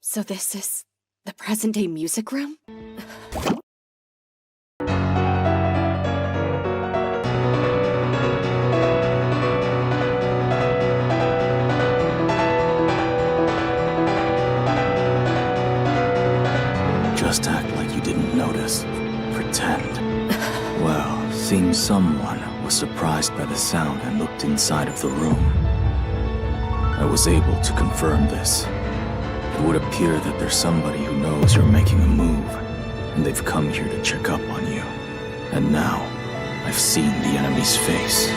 So this is the present-day music room? Just act like you didn't notice. Pretend. Well, seems someone was surprised by the sound and looked inside of the room. I was able to confirm this. It would appear that there's somebody who knows you're making a move, and they've come here to check up on you. And now, I've seen the enemy's face.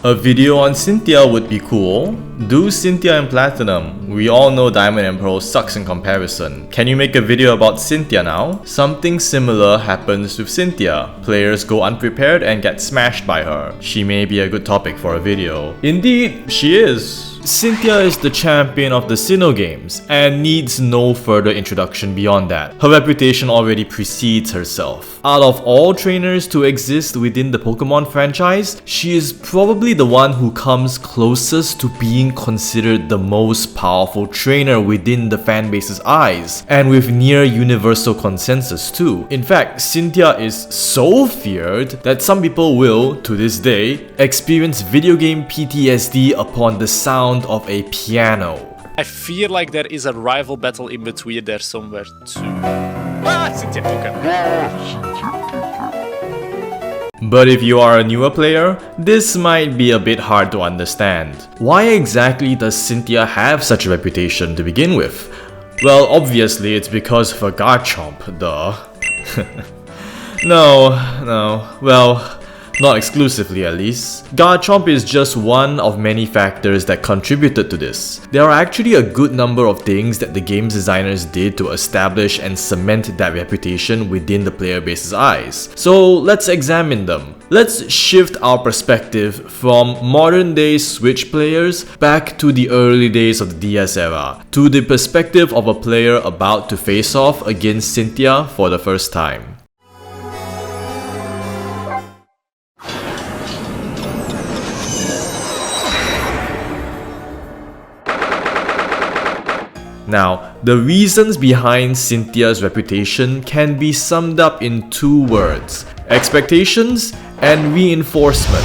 A video on Cynthia would be cool. Do Cynthia and Platinum. We all know Diamond and Pearl sucks in comparison. Can you make a video about Cynthia now? Something similar happens with Cynthia. Players go unprepared and get smashed by her. She may be a good topic for a video. Indeed, she is. Cynthia is the champion of the Sinnoh games and needs no further introduction beyond that. Her reputation already precedes herself. Out of all trainers to exist within the Pokémon franchise, she is probably the one who comes closest to being considered the most powerful trainer within the fanbase's eyes, and with near universal consensus too. In fact, Cynthia is so feared that some people will, to this day, experience video game PTSD upon the sound of a piano. I feel like there is a rival battle in between there somewhere too. Cynthia took it. But if you are a newer player, this might be a bit hard to understand. Why exactly does Cynthia have such a reputation to begin with? Well, obviously it's because of her Garchomp, duh. No, well, not exclusively at least. Garchomp is just one of many factors that contributed to this. There are actually a good number of things that the game's designers did to establish and cement that reputation within the player base's eyes. So let's examine them. Let's shift our perspective from modern day Switch players back to the early days of the DS era, to the perspective of a player about to face off against Cynthia for the first time. Now, the reasons behind Cynthia's reputation can be summed up in two words: expectations and reinforcement.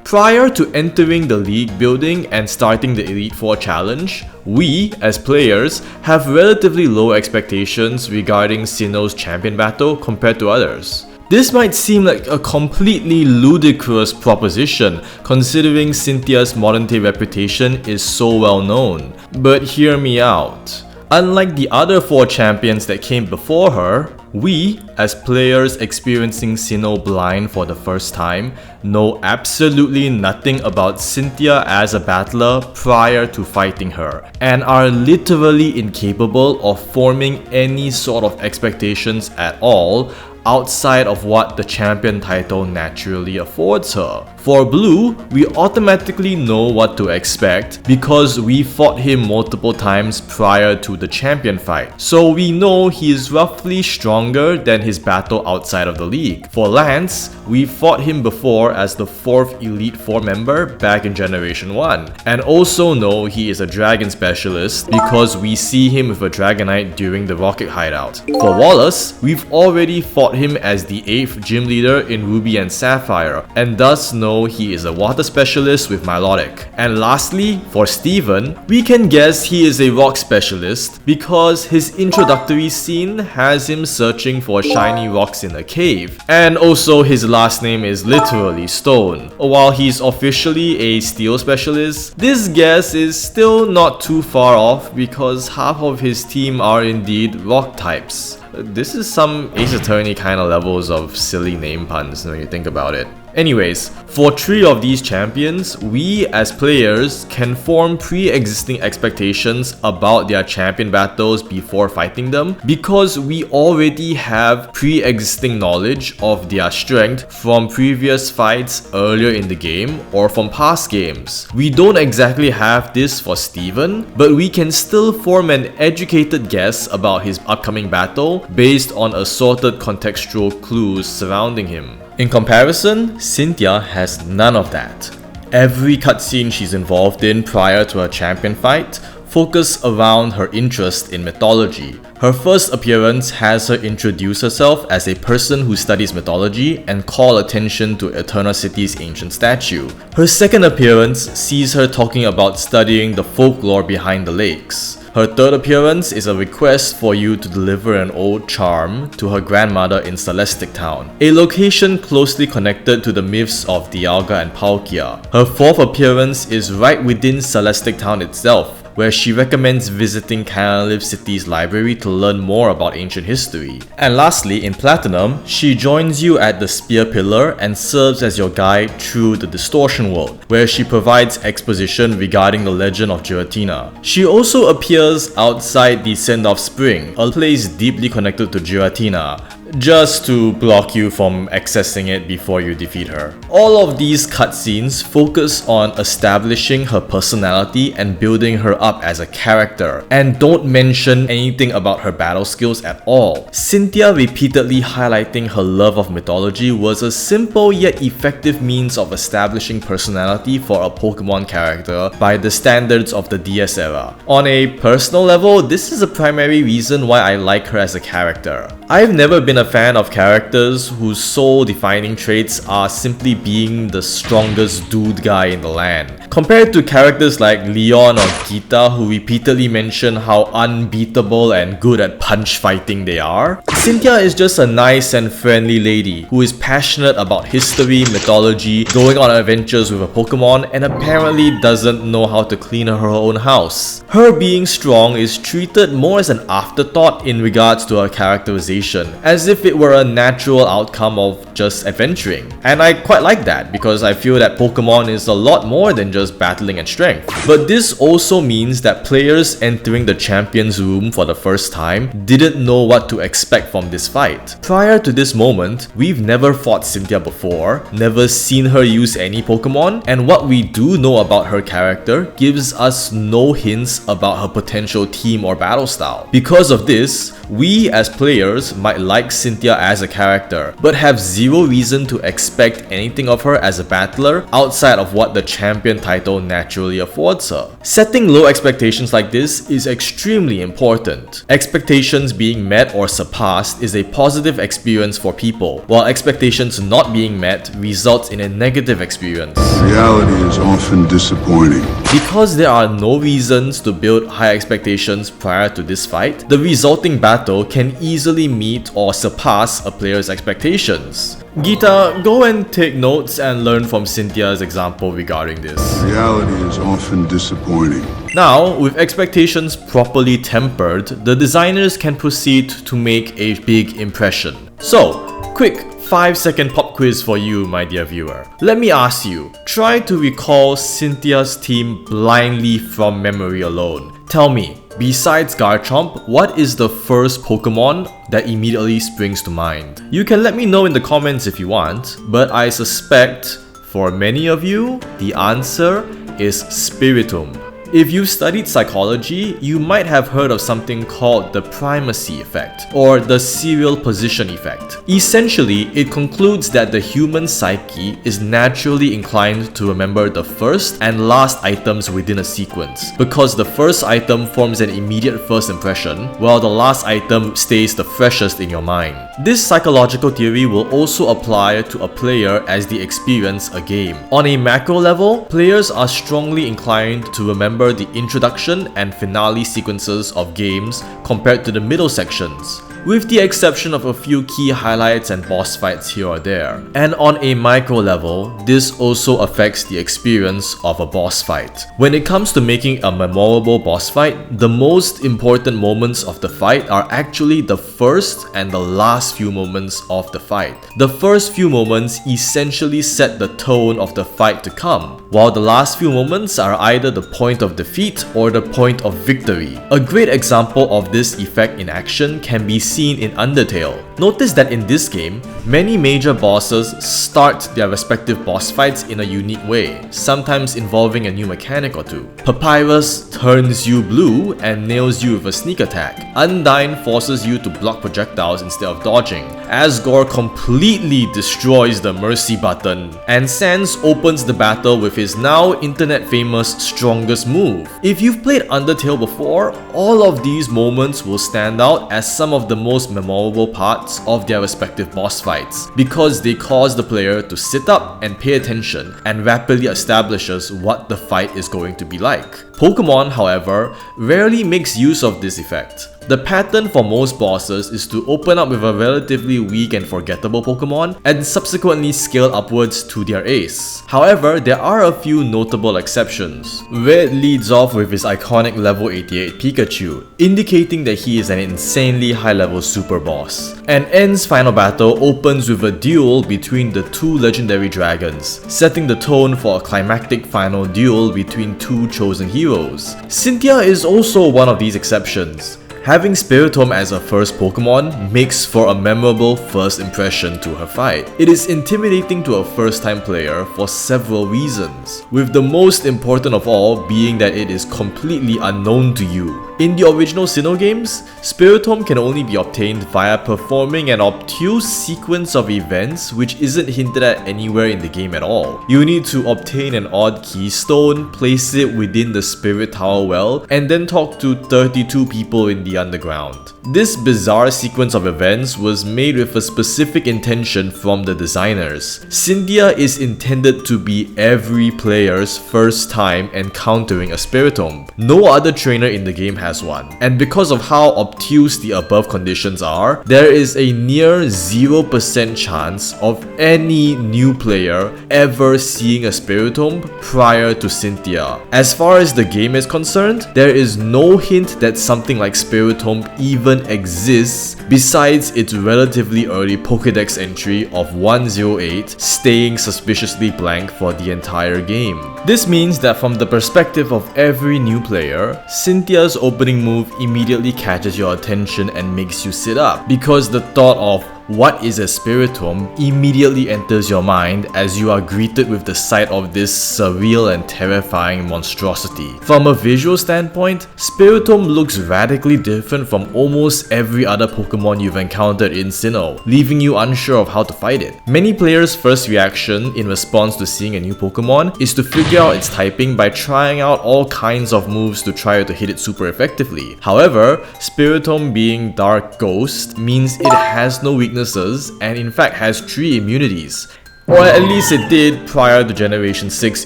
Prior to entering the league building and starting the Elite Four challenge, we, as players, have relatively low expectations regarding Sinnoh's champion battle compared to others. This might seem like a completely ludicrous proposition considering Cynthia's modern-day reputation is so well known, but hear me out. Unlike the other 4 champions that came before her, we, as players experiencing Sinnoh blind for the first time, know absolutely nothing about Cynthia as a battler prior to fighting her, and are literally incapable of forming any sort of expectations at all outside of what the champion title naturally affords her. For Blue, we automatically know what to expect because we fought him multiple times prior to the champion fight, so we know he is roughly stronger than his battle outside of the league. For Lance, we fought him before as the 4th Elite Four member back in Generation 1, and also know he is a dragon specialist because we see him with a Dragonite during the Rocket Hideout. For Wallace, we've already fought him as the 8th gym leader in Ruby and Sapphire, and thus know he is a water specialist with Milotic. And lastly, for Steven, we can guess he is a rock specialist because his introductory scene has him searching for shiny rocks in a cave, and also his last name is literally Stone. While he's officially a steel specialist, this guess is still not too far off because half of his team are indeed rock types. This is some Ace Attorney kind of levels of silly name puns when you think about it. Anyways, for 3 of these champions, we as players can form pre-existing expectations about their champion battles before fighting them because we already have pre-existing knowledge of their strength from previous fights earlier in the game or from past games. We don't exactly have this for Steven, but we can still form an educated guess about his upcoming battle based on assorted contextual clues surrounding him. In comparison, Cynthia has none of that. Every cutscene she's involved in prior to her champion fight focus around her interest in mythology. Her first appearance has her introduce herself as a person who studies mythology and call attention to Eterna City's ancient statue. Her second appearance sees her talking about studying the folklore behind the lakes. Her third appearance is a request for you to deliver an old charm to her grandmother in Celestic Town, a location closely connected to the myths of Dialga and Palkia. Her fourth appearance is right within Celestic Town itself, where she recommends visiting Canalith City's library to learn more about ancient history. And lastly, in Platinum, she joins you at the Spear Pillar and serves as your guide through the Distortion World, where she provides exposition regarding the legend of Giratina. She also appears outside the Send-Off Spring, a place deeply connected to Giratina, just to block you from accessing it before you defeat her. All of these cutscenes focus on establishing her personality and building her up as a character, and don't mention anything about her battle skills at all. Cynthia repeatedly highlighting her love of mythology was a simple yet effective means of establishing personality for a Pokémon character by the standards of the DS era. On a personal level, this is a primary reason why I like her as a character. I've never been a fan of characters whose sole defining traits are simply being the strongest dude guy in the land. Compared to characters like Leon or Gita, who repeatedly mention how unbeatable and good at punch fighting they are, Cynthia is just a nice and friendly lady who is passionate about history, mythology, going on adventures with a Pokémon, and apparently doesn't know how to clean her own house. Her being strong is treated more as an afterthought in regards to her characterization, as if it were a natural outcome of just adventuring. And I quite like that, because I feel that Pokémon is a lot more than just battling and strength. But this also means that players entering the Champions Room for the first time didn't know what to expect from this fight. Prior to this moment, we've never fought Cynthia before, never seen her use any Pokémon, and what we do know about her character gives us no hints about her potential team or battle style. Because of this, we as players might like Cynthia as a character, but have zero reason to expect anything of her as a battler outside of what the champion title naturally affords her. Setting low expectations like this is extremely important. Expectations being met or surpassed is a positive experience for people, while expectations not being met results in a negative experience. Reality is often disappointing. Because there are no reasons to build high expectations prior to this fight, the resulting battle can easily meet or surpass a player's expectations. Gita, go and take notes and learn from Cynthia's example regarding this. Reality is often disappointing. Now, with expectations properly tempered, the designers can proceed to make a big impression. So, quick 5-second pop quiz for you, my dear viewer. Let me ask you, try to recall Cynthia's team blindly from memory alone. Tell me, besides Garchomp, what is the first Pokémon that immediately springs to mind? You can let me know in the comments if you want, but I suspect for many of you, the answer is Spritomb. If you've studied psychology, you might have heard of something called the primacy effect, or the serial position effect. Essentially, it concludes that the human psyche is naturally inclined to remember the first and last items within a sequence, because the first item forms an immediate first impression, while the last item stays the freshest in your mind. This psychological theory will also apply to a player as they experience a game. On a macro level, players are strongly inclined to remember the introduction and finale sequences of games compared to the middle sections, with the exception of a few key highlights and boss fights here or there. And on a micro level, this also affects the experience of a boss fight. When it comes to making a memorable boss fight, the most important moments of the fight are actually the first and the last few moments of the fight. The first few moments essentially set the tone of the fight to come, while the last few moments are either the point of defeat or the point of victory. A great example of this effect in action can be seen in Undertale. Notice that in this game, many major bosses start their respective boss fights in a unique way, sometimes involving a new mechanic or two. Papyrus turns you blue and nails you with a sneak attack. Undyne forces you to block projectiles instead of dodging. Asgore completely destroys the mercy button. And Sans opens the battle with his now internet famous strongest move. If you've played Undertale before, all of these moments will stand out as some of the most memorable parts of their respective boss fights, because they cause the player to sit up and pay attention and rapidly establishes what the fight is going to be like. Pokémon, however, rarely makes use of this effect. The pattern for most bosses is to open up with a relatively weak and forgettable Pokémon and subsequently scale upwards to their ace. However, there are a few notable exceptions. Red leads off with his iconic level 88 Pikachu, indicating that he is an insanely high level super boss. And N's final battle opens with a duel between the two legendary dragons, setting the tone for a climactic final duel between two chosen heroes. Cynthia is also one of these exceptions. Having Spritomb as a first Pokemon makes for a memorable first impression to her fight. It is intimidating to a first time player for several reasons, with the most important of all being that it is completely unknown to you. In the original Sinnoh games, Spritomb can only be obtained via performing an obtuse sequence of events which isn't hinted at anywhere in the game at all. You need to obtain an odd keystone, place it within the Spirit Tower well, and then talk to 32 people in the underground. This bizarre sequence of events was made with a specific intention from the designers. Cynthia is intended to be every player's first time encountering a Spritomb. No other trainer in the game has one, and because of how obtuse the above conditions are, there is a near 0% chance of any new player ever seeing a Spritomb prior to Cynthia. As far as the game is concerned, there is no hint that something like Spritomb even exists besides its relatively early Pokédex entry of 108 staying suspiciously blank for the entire game. This means that from the perspective of every new player, Cynthia's opening move immediately catches your attention and makes you sit up, because the thought of what is a Spritomb immediately enters your mind as you are greeted with the sight of this surreal and terrifying monstrosity. From a visual standpoint, Spritomb looks radically different from almost every other Pokemon you've encountered in Sinnoh, leaving you unsure of how to fight it. Many players' first reaction in response to seeing a new Pokemon is to figure out its typing by trying out all kinds of moves to try to hit it super effectively. However, Spritomb being Dark Ghost means it has no weakness and in fact has 3 immunities. Or at least it did prior to Generation 6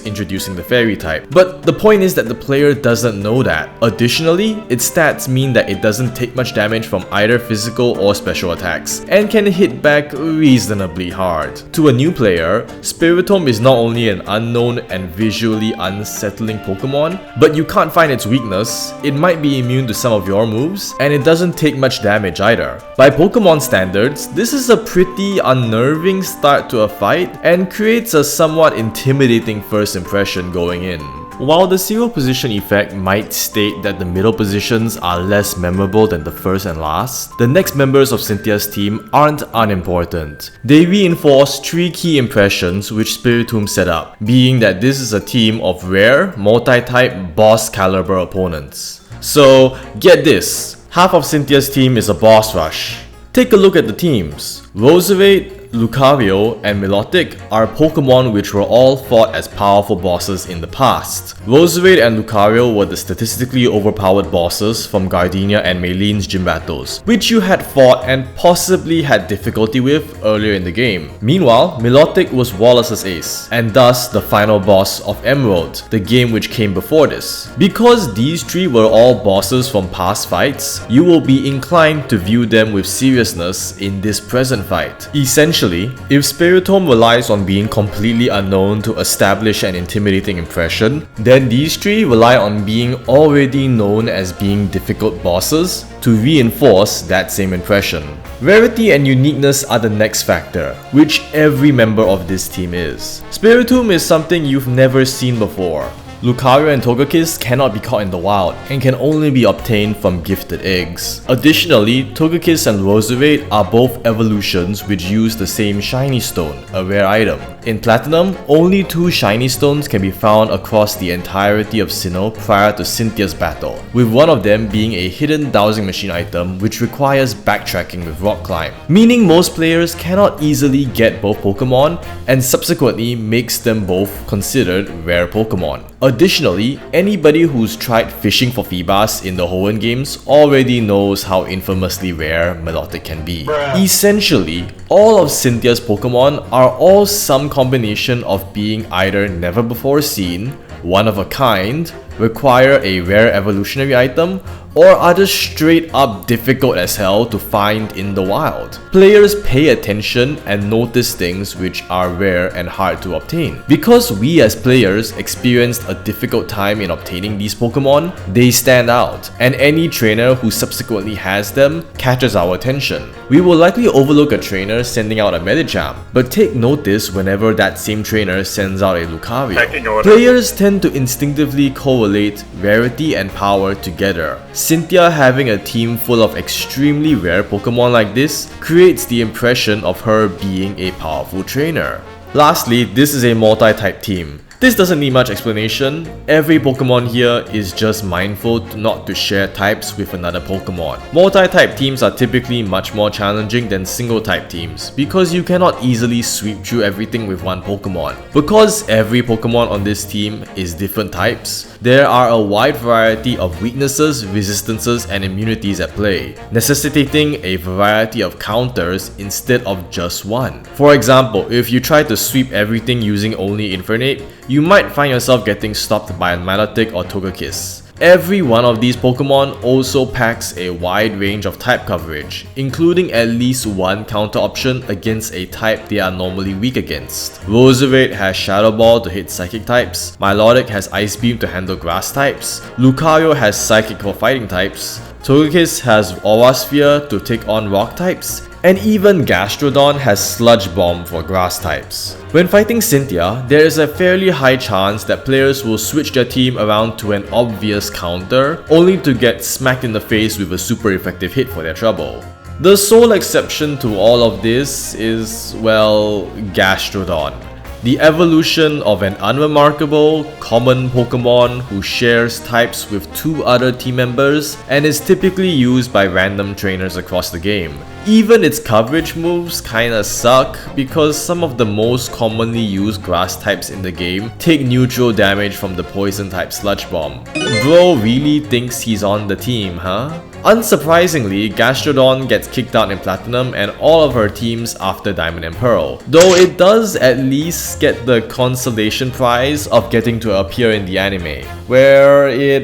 introducing the Fairy type. But the point is that the player doesn't know that. Additionally, its stats mean that it doesn't take much damage from either physical or special attacks, and can hit back reasonably hard. To a new player, Spritomb is not only an unknown and visually unsettling Pokemon, but you can't find its weakness, it might be immune to some of your moves, and it doesn't take much damage either. By Pokemon standards, this is a pretty unnerving start to a fight, and creates a somewhat intimidating first impression going in. While the 0 position effect might state that the middle positions are less memorable than the first and last, the next members of Cynthia's team aren't unimportant. They reinforce 3 key impressions which Spritomb set up, being that this is a team of rare, multi-type, boss caliber opponents. So get this, half of Cynthia's team is a boss rush. Take a look at the teams. Roserade, Lucario, and Milotic are Pokemon which were all fought as powerful bosses in the past. Roserade and Lucario were the statistically overpowered bosses from Gardenia and Maylene's gym battles, which you had fought and possibly had difficulty with earlier in the game. Meanwhile, Milotic was Wallace's ace, and thus the final boss of Emerald, the game which came before this. Because these 3 were all bosses from past fights, you will be inclined to view them with seriousness in this present fight. Essentially, if Spritomb relies on being completely unknown to establish an intimidating impression, then these 3 rely on being already known as being difficult bosses to reinforce that same impression. Rarity and uniqueness are the next factor, which every member of this team is. Spritomb is something you've never seen before. Lucario and Togekiss cannot be caught in the wild and can only be obtained from gifted eggs. Additionally, Togekiss and Roserade are both evolutions which use the same shiny stone, a rare item. In Platinum, only 2 shiny stones can be found across the entirety of Sinnoh prior to Cynthia's battle, with one of them being a hidden dowsing machine item which requires backtracking with Rock Climb, meaning most players cannot easily get both Pokemon and subsequently makes them both considered rare Pokemon. Additionally, anybody who's tried fishing for Feebas in the Hoenn games already knows how infamously rare Melodic can be. Essentially, all of Cynthia's Pokemon are all some combination of being either never before seen, one of a kind, require a rare evolutionary item, or are just straight up difficult as hell to find in the wild. Players pay attention and notice things which are rare and hard to obtain. Because we as players experienced a difficult time in obtaining these Pokemon, they stand out, and any trainer who subsequently has them catches our attention. We will likely overlook a trainer sending out a Medicham, but take notice whenever that same trainer sends out a Lucario. Players tend to instinctively correlate rarity and power together. Cynthia having a team full of extremely rare Pokemon like this creates the impression of her being a powerful trainer. Lastly, this is a multi-type team. This doesn't need much explanation. Every Pokemon here is just mindful not to share types with another Pokemon. Multi-type teams are typically much more challenging than single-type teams because you cannot easily sweep through everything with one Pokemon. Because every Pokemon on this team is different types, there are a wide variety of weaknesses, resistances, and immunities at play, necessitating a variety of counters instead of just one. For example, if you try to sweep everything using only Infernape, you might find yourself getting stopped by a Milotic or Togekiss. Every one of these Pokemon also packs a wide range of type coverage, including at least one counter option against a type they are normally weak against. Roserade has Shadow Ball to hit Psychic types, Milotic has Ice Beam to handle Grass types, Lucario has Psychic for fighting types, Togekiss has Aura Sphere to take on Rock types, and even Gastrodon has Sludge Bomb for Grass types. When fighting Cynthia, there is a fairly high chance that players will switch their team around to an obvious counter, only to get smacked in the face with a super effective hit for their trouble. The sole exception to all of this is, well, Gastrodon. The evolution of an unremarkable, common Pokemon who shares types with 2 other team members and is typically used by random trainers across the game. Even its coverage moves kinda suck because some of the most commonly used grass types in the game take neutral damage from the poison type Sludge Bomb. Bro really thinks he's on the team, huh? Unsurprisingly, Gastrodon gets kicked out in Platinum and all of her teams after Diamond and Pearl, though it does at least get the consolation prize of getting to appear in the anime, where it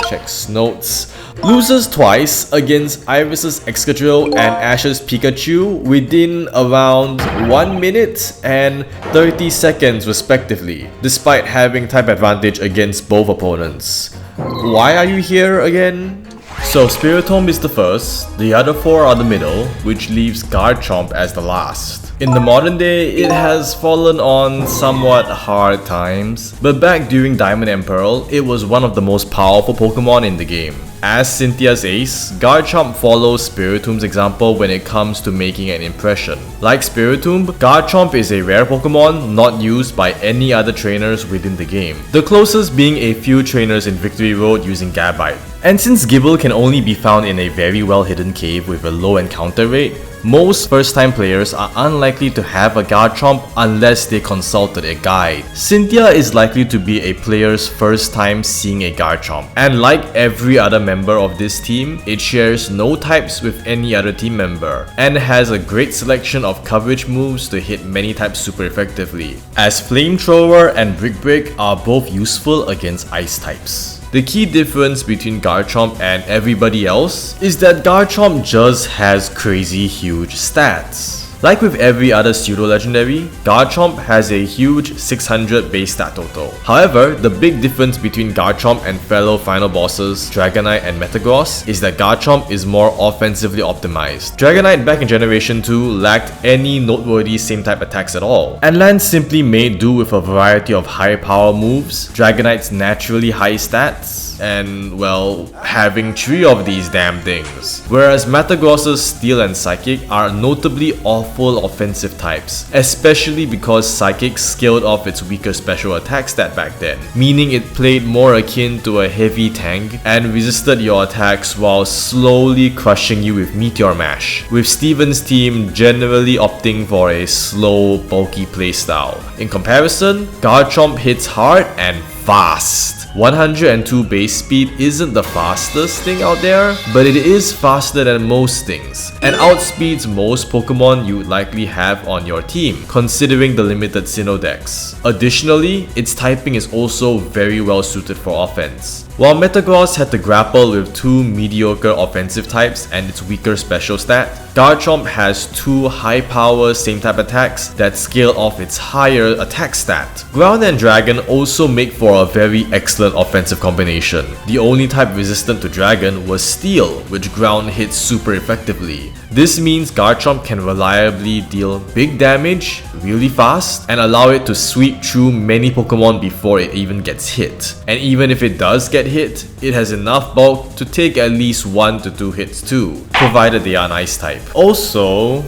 checks notes. Loses twice against Iris's Excadrill and Ash's Pikachu within around 1 minute and 30 seconds respectively, despite having type advantage against both opponents. Why are you here again? So Spritomb is the first, the other 4 are the middle, which leaves Garchomp as the last. In the modern day, it has fallen on somewhat hard times, but back during Diamond and Pearl, it was one of the most powerful Pokemon in the game. As Cynthia's ace, Garchomp follows Spiritomb's example when it comes to making an impression. Like Spritomb, Garchomp is a rare Pokemon not used by any other trainers within the game, the closest being a few trainers in Victory Road using Gabite. And since Gible can only be found in a very well hidden cave with a low encounter rate, most first-time players are unlikely to have a Garchomp unless they consulted a guide. Cynthia is likely to be a player's first time seeing a Garchomp, and like every other member of this team, it shares no types with any other team member, and has a great selection of coverage moves to hit many types super effectively, as Flamethrower and Brick Break are both useful against ice types. The key difference between Garchomp and everybody else is that Garchomp just has crazy huge stats. Like with every other pseudo-legendary, Garchomp has a huge 600 base stat total. However, the big difference between Garchomp and fellow final bosses Dragonite and Metagross is that Garchomp is more offensively optimized. Dragonite back in Generation 2 lacked any noteworthy same type attacks at all, and Lance simply made do with a variety of high power moves, Dragonite's naturally high stats, and, well, having 3 of these damn things. Whereas Metagross's Steel and Psychic are notably awful offensive types, especially because Psychic scaled off its weaker special attack stat back then, meaning it played more akin to a heavy tank and resisted your attacks while slowly crushing you with Meteor Mash, with Steven's team generally opting for a slow, bulky playstyle. In comparison, Garchomp hits hard and fast. 102 base speed isn't the fastest thing out there, but it is faster than most things, and outspeeds most Pokemon you would likely have on your team, considering the limited Sinnoh Dex. Additionally, its typing is also very well suited for offense. While Metagross had to grapple with 2 mediocre offensive types and its weaker special stat, Garchomp has 2 high power same type attacks that scale off its higher attack stat. Ground and Dragon also make for a very excellent offensive combination. The only type resistant to Dragon was Steel, which Ground hits super effectively. This means Garchomp can reliably deal big damage really fast and allow it to sweep through many Pokemon before it even gets hit. And even if it does get hit, it has enough bulk to take at least 1 to 2 hits too, provided they are an Ice type. Also,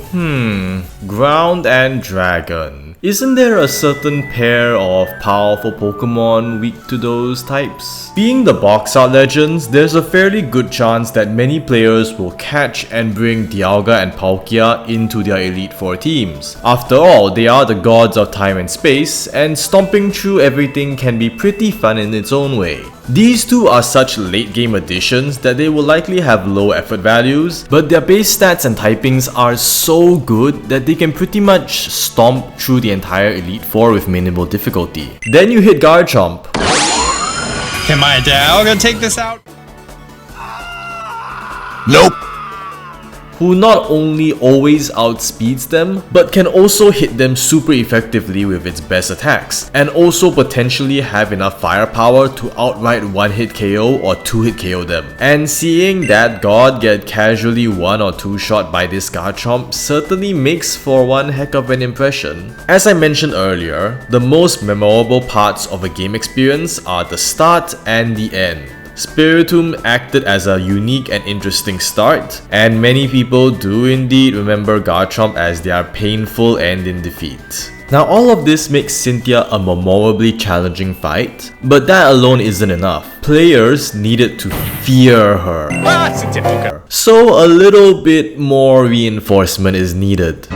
Ground and Dragon. Isn't there a certain pair of powerful Pokemon weak to those types? Being the box art legends, there's a fairly good chance that many players will catch and bring Dialga and Palkia into their Elite Four teams. After all, they are the gods of time and space, and stomping through everything can be pretty fun in its own way. These two are such late game additions that they will likely have low effort values, but their base stats and typings are so good that they can pretty much stomp through the entire Elite Four with minimal difficulty. Then you hit Garchomp. Can my Dialga take this out? Nope. Who not only always outspeeds them, but can also hit them super effectively with its best attacks, and also potentially have enough firepower to outright 1-hit KO or 2-hit KO them. And seeing that god get casually 1 or 2 shot by this Garchomp certainly makes for one heck of an impression. As I mentioned earlier, the most memorable parts of a game experience are the start and the end. Spritomb acted as a unique and interesting start, and many people do indeed remember Garchomp as their painful end in defeat. Now all of this makes Cynthia a memorably challenging fight, but that alone isn't enough. Players needed to fear her. Cynthia. So a little bit more reinforcement is needed.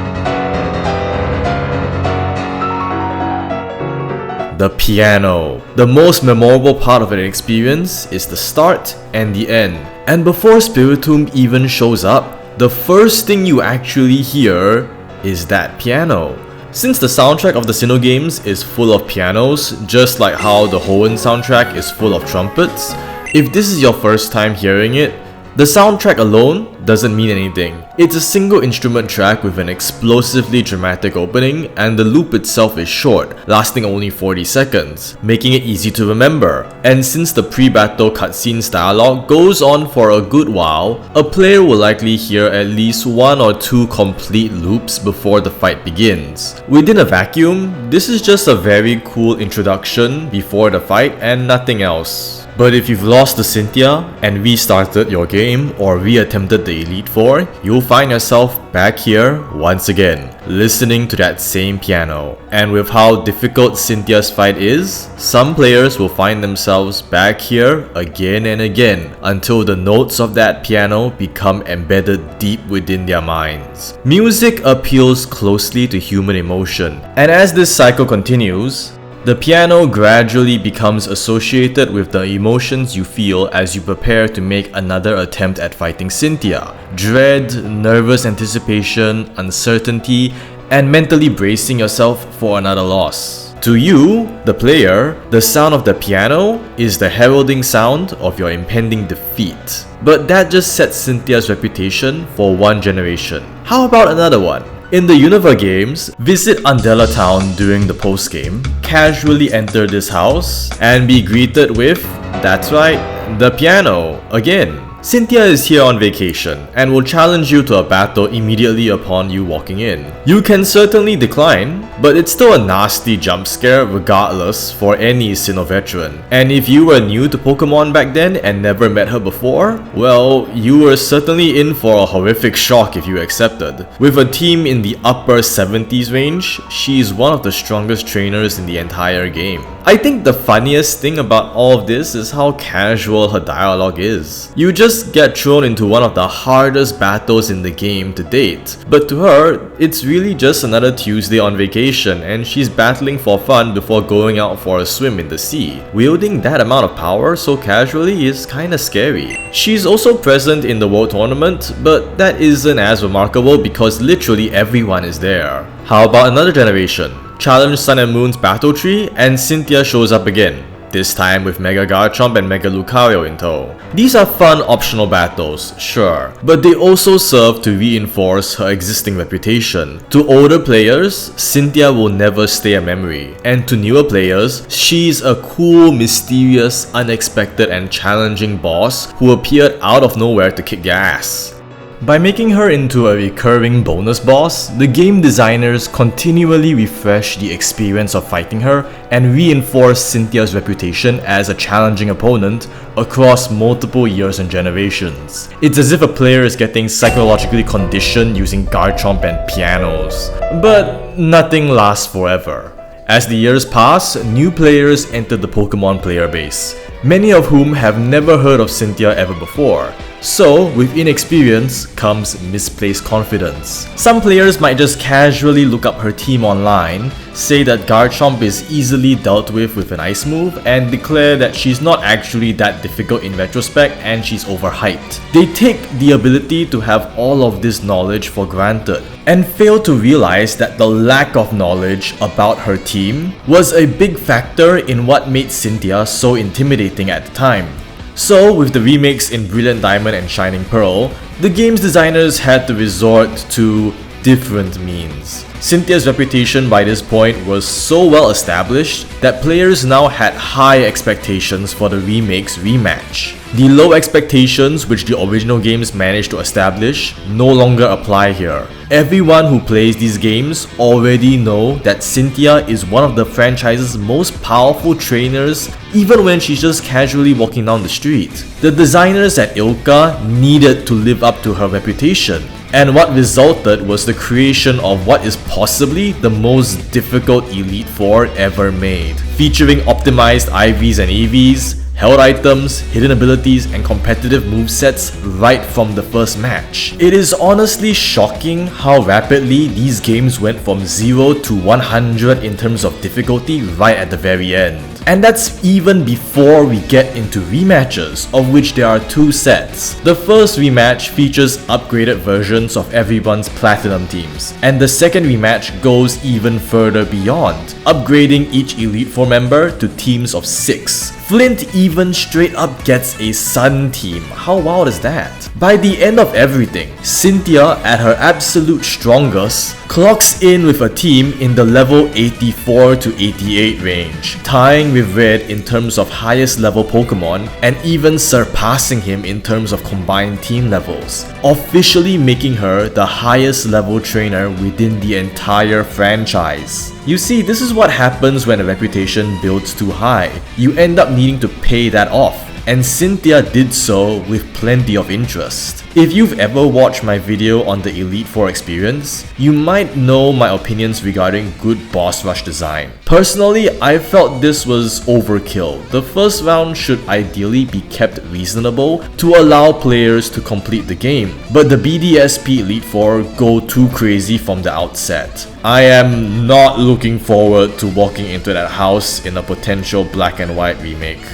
The piano. The most memorable part of an experience is the start and the end. And before Spritomb even shows up, the first thing you actually hear is that piano. Since the soundtrack of the Sinnoh games is full of pianos, just like how the Hoenn soundtrack is full of trumpets, if this is your first time hearing it, the soundtrack alone doesn't mean anything. It's a single instrument track with an explosively dramatic opening, and the loop itself is short, lasting only 40 seconds, making it easy to remember. And since the pre-battle cutscenes dialogue goes on for a good while, a player will likely hear at least 1 or 2 complete loops before the fight begins. Within a vacuum, this is just a very cool introduction before the fight and nothing else. But if you've lost to Cynthia and restarted your game or reattempted the Elite Four, you'll find yourself back here once again, listening to that same piano. And with how difficult Cynthia's fight is, some players will find themselves back here again and again until the notes of that piano become embedded deep within their minds. Music appeals closely to human emotion, and as this cycle continues, the piano gradually becomes associated with the emotions you feel as you prepare to make another attempt at fighting Cynthia. Dread, nervous anticipation, uncertainty, and mentally bracing yourself for another loss. To you, the player, the sound of the piano is the heralding sound of your impending defeat. But that just sets Cynthia's reputation for one generation. How about another one? In the Unova games, visit Undella Town during the post-game, casually enter this house, and be greeted with, that's right, the piano, again. Cynthia is here on vacation and will challenge you to a battle immediately upon you walking in. You can certainly decline, but it's still a nasty jump scare regardless for any Sinnoh veteran. And if you were new to Pokemon back then and never met her before, well, you were certainly in for a horrific shock if you accepted. With a team in the upper 70s range, she is one of the strongest trainers in the entire game. I think the funniest thing about all of this is how casual her dialogue is. You just get thrown into one of the hardest battles in the game to date, but to her, it's really just another Tuesday on vacation and she's battling for fun before going out for a swim in the sea. Wielding that amount of power so casually is kinda scary. She's also present in the World Tournament, but that isn't as remarkable because literally everyone is there. How about another generation? Challenge Sun and Moon's battle tree and Cynthia shows up again. This time with Mega Garchomp and Mega Lucario in tow. These are fun optional battles, sure, but they also serve to reinforce her existing reputation. To older players, Cynthia will never stay a memory, and to newer players, she's a cool, mysterious, unexpected and challenging boss who appeared out of nowhere to kick your ass. By making her into a recurring bonus boss, the game designers continually refresh the experience of fighting her and reinforce Cynthia's reputation as a challenging opponent across multiple years and generations. It's as if a player is getting psychologically conditioned using Garchomp and pianos. But nothing lasts forever. As the years pass, new players enter the Pokemon player base, many of whom have never heard of Cynthia ever before. So, with inexperience comes misplaced confidence. Some players might just casually look up her team online, say that Garchomp is easily dealt with an ice move, and declare that she's not actually that difficult in retrospect and she's overhyped. They take the ability to have all of this knowledge for granted, and fail to realize that the lack of knowledge about her team was a big factor in what made Cynthia so intimidating at the time. So, with the remakes in Brilliant Diamond and Shining Pearl, the game's designers had to resort to different means. Cynthia's reputation by this point was so well established that players now had high expectations for the remake's rematch. The low expectations which the original games managed to establish no longer apply here. Everyone who plays these games already know that Cynthia is one of the franchise's most powerful trainers even when she's just casually walking down the street. The designers at ILCA needed to live up to her reputation, and what resulted was the creation of what is possibly the most difficult Elite Four ever made, featuring optimized IVs and EVs, held items, hidden abilities, and competitive movesets right from the first match. It is honestly shocking how rapidly these games went from 0 to 100 in terms of difficulty right at the very end. And that's even before we get into rematches, of which there are 2 sets. The first rematch features upgraded versions of everyone's Platinum teams, and the second rematch goes even further beyond, upgrading each Elite Four member to teams of 6. Flint even straight up gets a Sun team. How wild is that? By the end of everything, Cynthia, at her absolute strongest, clocks in with a team in the level 84 to 88 range, tying with Red in terms of highest level Pokemon and even surpassing him in terms of combined team levels, officially making her the highest level trainer within the entire franchise. You see, this is what happens when a reputation builds too high. You end up needing to pay that off, and Cynthia did so with plenty of interest. If you've ever watched my video on the Elite Four experience, you might know my opinions regarding good boss rush design. Personally, I felt this was overkill. The first round should ideally be kept reasonable to allow players to complete the game, but the BDSP Elite Four go too crazy from the outset. I am not looking forward to walking into that house in a potential black and white remake.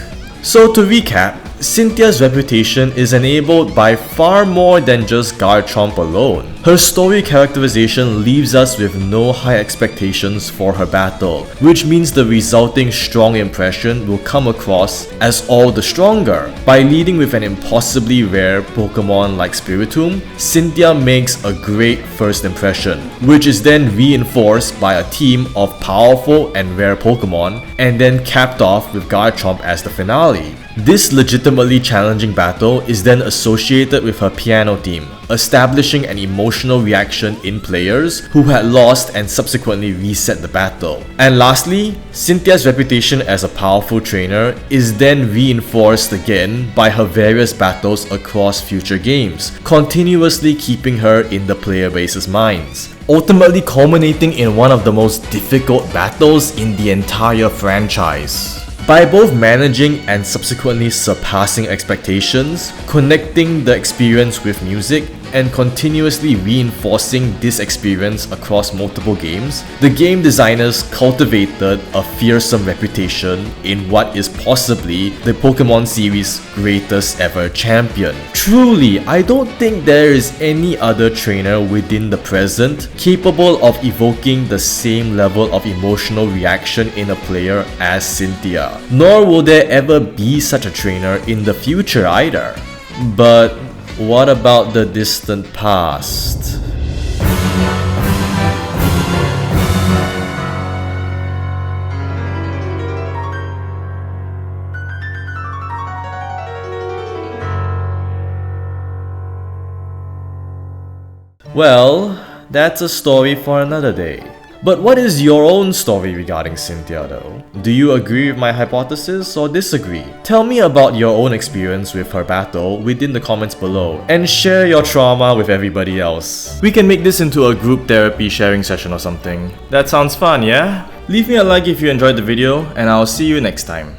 So to recap, Cynthia's reputation is enabled by far more than just Garchomp alone. Her story characterization leaves us with no high expectations for her battle, which means the resulting strong impression will come across as all the stronger. By leading with an impossibly rare Pokémon like Spritomb, Cynthia makes a great first impression, which is then reinforced by a team of powerful and rare Pokémon, and then capped off with Garchomp as the finale. This legitimately challenging battle is then associated with her piano theme, establishing an emotional reaction in players who had lost and subsequently reset the battle. And lastly, Cynthia's reputation as a powerful trainer is then reinforced again by her various battles across future games, continuously keeping her in the player base's minds, ultimately culminating in one of the most difficult battles in the entire franchise. By both managing and subsequently surpassing expectations, connecting the experience with music, and continuously reinforcing this experience across multiple games, the game designers cultivated a fearsome reputation in what is possibly the Pokémon series' greatest ever champion. Truly, I don't think there is any other trainer within the present capable of evoking the same level of emotional reaction in a player as Cynthia. Nor will there ever be such a trainer in the future either. But what about the distant past? Well, that's a story for another day. But what is your own story regarding Cynthia though? Do you agree with my hypothesis or disagree? Tell me about your own experience with her battle within the comments below and share your trauma with everybody else. We can make this into a group therapy sharing session or something. That sounds fun, yeah? Leave me a like if you enjoyed the video and I'll see you next time.